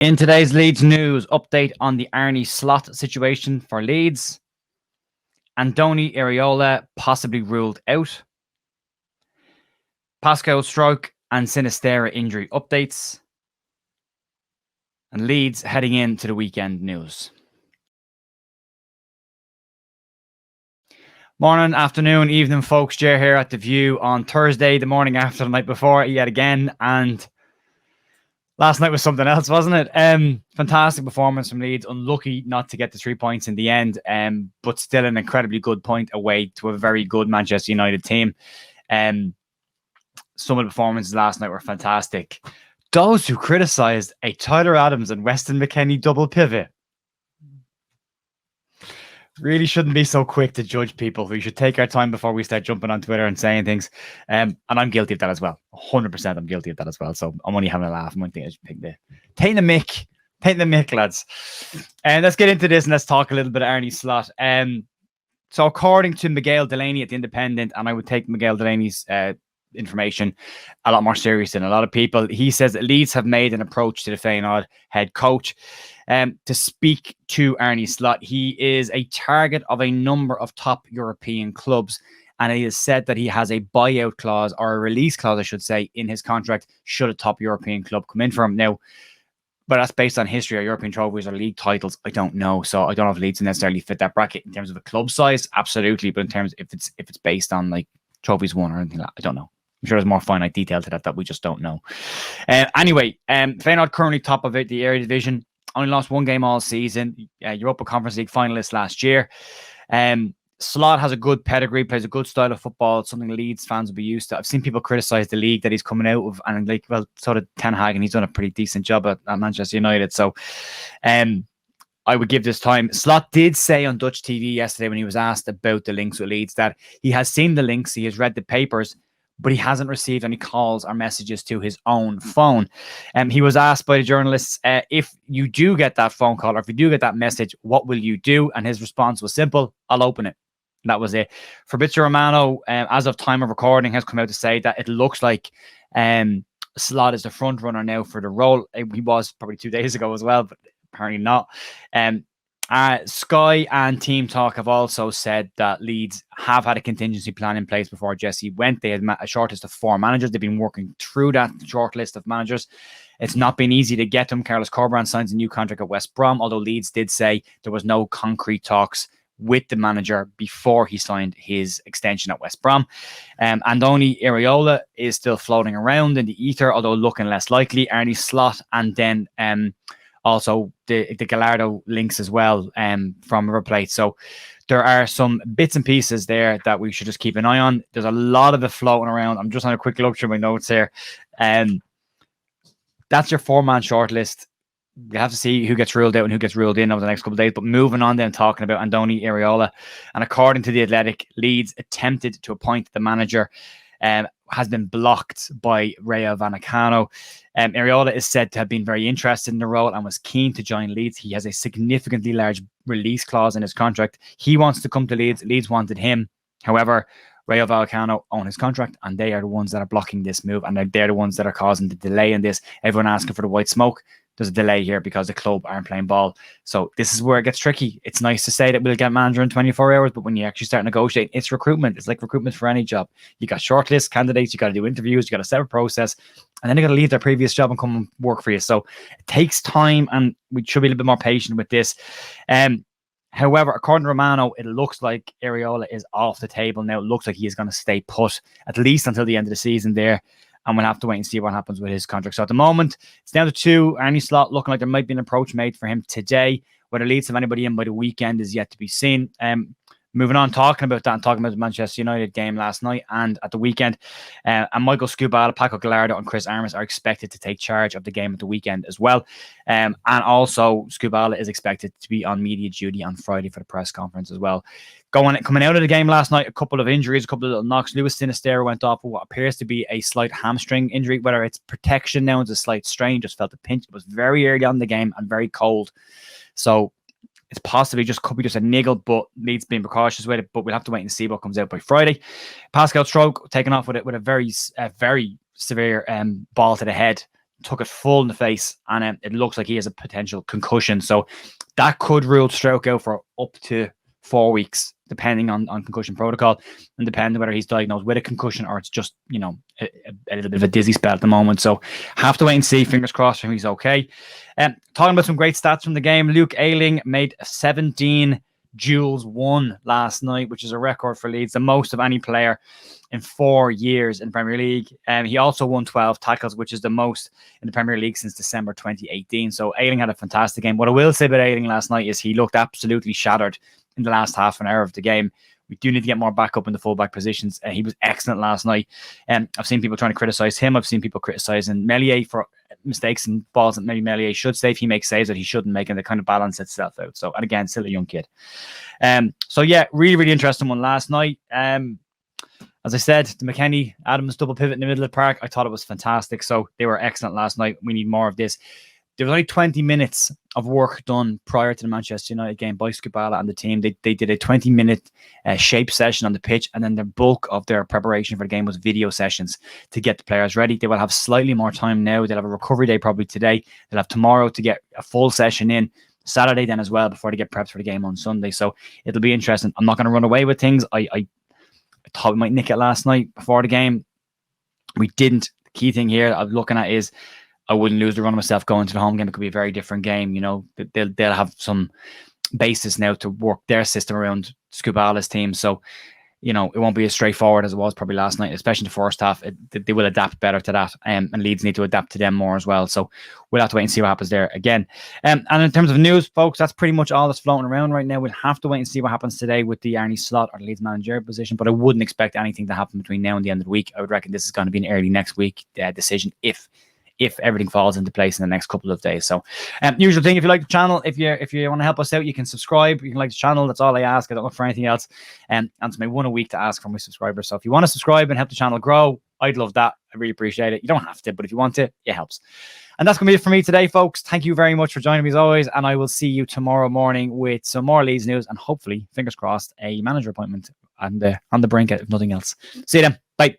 In today's Leeds news, update on the Arnie slot situation for Leeds. Andoni Iraola possibly ruled out. Pascal stroke and Sinistera injury updates. And Leeds heading into the weekend news. Morning, afternoon, evening, folks. Jer here at The View on Thursday, the morning after the night before, yet again. And last night was something else, wasn't it? Fantastic performance from Leeds. Unlucky not to get the 3 points in the end, but still an incredibly good point away to a very good Manchester United team. Some of the performances last night were fantastic. Those who criticised a Tyler Adams and Weston McKennie double pivot really shouldn't be so quick to judge people. We should take our time before we start jumping on Twitter and saying things. And I'm guilty of that as well. 100% I'm guilty of that as well. So I'm only having a laugh. I'm taking the mick, lads. And let's get into this and let's talk a little bit of Arnie slot. So according to Miguel Delaney at The Independent, and I would take Miguel Delaney's information a lot more serious than a lot of people, he says that Leeds have made an approach to the Feyenoord head coach to speak to Arnie Slot. He is a target of a number of top European clubs, and he has said that he has a buyout clause, or a release clause, I should say, in his contract should a top European club come in for him. Now, but that's based on history or European trophies or league titles. I don't know. So I don't know if Leeds necessarily fit that bracket in terms of a club size. Absolutely. But in terms if it's based on like trophies won or anything like that, I don't know. I'm sure there's more finite detail to that we just don't know. Anyway, Feyenoord currently top of it, the area division. Only lost one game all season. Europa Conference League finalists last year. Slot has a good pedigree, plays a good style of football, something Leeds fans will be used to. I've seen people criticize the league that he's coming out of, and like, well, so did Ten Hag, and he's done a pretty decent job at Manchester United. So I would give this time. Slot did say on Dutch TV yesterday when he was asked about the links with Leeds that he has seen the links, he has read the papers, but he hasn't received any calls or messages to his own phone. He was asked by the journalists, if you do get that phone call or if you do get that message, what will you do? And his response was simple: I'll open it. That was it. Fabrizio Romano, as of time of recording, has come out to say that it looks like Slot is the front runner now for the role. He was probably 2 days ago as well, but apparently not. Sky and Team Talk have also said that Leeds have had a contingency plan in place before Jesse went. They had a shortlist of 4 managers. They've been working through that shortlist of managers. It's not been easy to get them. Carlos Corberán signs a new contract at West Brom, although Leeds did say there was no concrete talks with the manager before he signed his extension at West Brom. Andoni Iraola is still floating around in the ether, although looking less likely. Arnie Slot, and then also the Gallardo links as well from River Plate. So there are some bits and pieces there that we should just keep an eye on. There's a lot of it floating around. I'm just on a quick look through my notes here. That's your 4-man shortlist. We have to see who gets ruled out and who gets ruled in over the next couple of days. But moving on then, talking about Andoni Iraola. And according to The Athletic, Leeds attempted to appoint the manager, has been blocked by Rayo Vallecano. Iraola is said to have been very interested in the role and was keen to join Leeds. He has a significantly large release clause in his contract. He wants to come to Leeds. Leeds wanted him. However, Rayo Vallecano own his contract, and they are the ones that are blocking this move, and they're the ones that are causing the delay in this. Everyone asking for the white smoke. There's a delay here because the club aren't playing ball. So this is where it gets tricky. It's nice to say that we'll get manager in 24 hours, but when you actually start negotiating, it's recruitment. It's like recruitment for any job. You got shortlist candidates, you got to do interviews, you got a separate process, and then they got to leave their previous job and come and work for you. So it takes time, and we should be a little bit more patient with this. However, according to Romano, it looks like Iraola is off the table now. It looks like he is going to stay put at least until the end of the season there. And we'll have to wait and see what happens with his contract. So at the moment, it's down to 2. Arnie Slot looking like there might be an approach made for him today. Whether Leeds have anybody in by the weekend is yet to be seen. Moving on, talking about that and talking about the Manchester United game last night and at the weekend. And Michael Scubala, Paco Gallardo and Chris Armas are expected to take charge of the game at the weekend as well. And also, Scubala is expected to be on media duty on Friday for the press conference as well. Coming out of the game last night, a couple of injuries, a couple of little knocks. Luis Sinistera went off with what appears to be a slight hamstring injury. Whether it's protection now, it's a slight strain, just felt a pinch. It was very early on in the game and very cold. So it's possibly could be just a niggle, but needs being precautious with it. But we'll have to wait and see what comes out by Friday. Pascal stroke taken off with a very severe ball to the head. took it full in the face, and it looks like he has a potential concussion. So that could rule Stroke out for up to 4 weeks, depending on concussion protocol, and depending whether he's diagnosed with a concussion or it's just, a little bit of a dizzy spell at the moment. So have to wait and see. Fingers crossed he's okay. Talking about some great stats from the game, Luke Ayling made 17 duels won last night, which is a record for Leeds, the most of any player in 4 years in Premier League. He also won 12 tackles, which is the most in the Premier League since December 2018. So Ayling had a fantastic game. What I will say about Ayling last night is he looked absolutely shattered in the last half an hour of the game. We do need to get more backup in the fullback positions. He was excellent last night. I've seen people trying to criticize him. I've seen people criticizing Meslier for mistakes and balls that maybe Meslier should save. He makes saves that he shouldn't make, and they kind of balance itself out. So, and again, still a young kid. So yeah, really, really interesting one last night. As I said, the McKennie Adams double pivot in the middle of the park, I thought it was fantastic. So they were excellent last night. We need more of this. There was only 20 minutes of work done prior to the Manchester United game by Skubala and the team. They did a 20-minute shape session on the pitch, and then the bulk of their preparation for the game was video sessions to get the players ready. They will have slightly more time now. They'll have a recovery day probably today. They'll have tomorrow to get a full session in, Saturday then as well, before they get prepped for the game on Sunday. So it'll be interesting. I'm not going to run away with things. I thought we might nick it last night before the game. We didn't. The key thing here I'm looking at is I wouldn't lose the run of myself going to the home game. It could be a very different game. They'll have some basis now to work their system around Skubala's team. So, it won't be as straightforward as it was probably last night, especially in the first half. They will adapt better to that, and Leeds need to adapt to them more as well. So we'll have to wait and see what happens there again. And in terms of news, folks, that's pretty much all that's floating around right now. We'll have to wait and see what happens today with the Arnie slot or the Leeds manager position, but I wouldn't expect anything to happen between now and the end of the week. I would reckon this is going to be an early next week decision if everything falls into place in the next couple of days. So usual thing, if you like the channel, if you want to help us out, you can subscribe. You can like the channel. That's all I ask. I don't look for anything else. And it's my one a week to ask from my subscribers. So if you want to subscribe and help the channel grow, I'd love that. I really appreciate it. You don't have to, but if you want to, it helps. And that's going to be it for me today, folks. Thank you very much for joining me as always. And I will see you tomorrow morning with some more Leeds news and hopefully, fingers crossed, a manager appointment on the brink, if nothing else. See you then. Bye.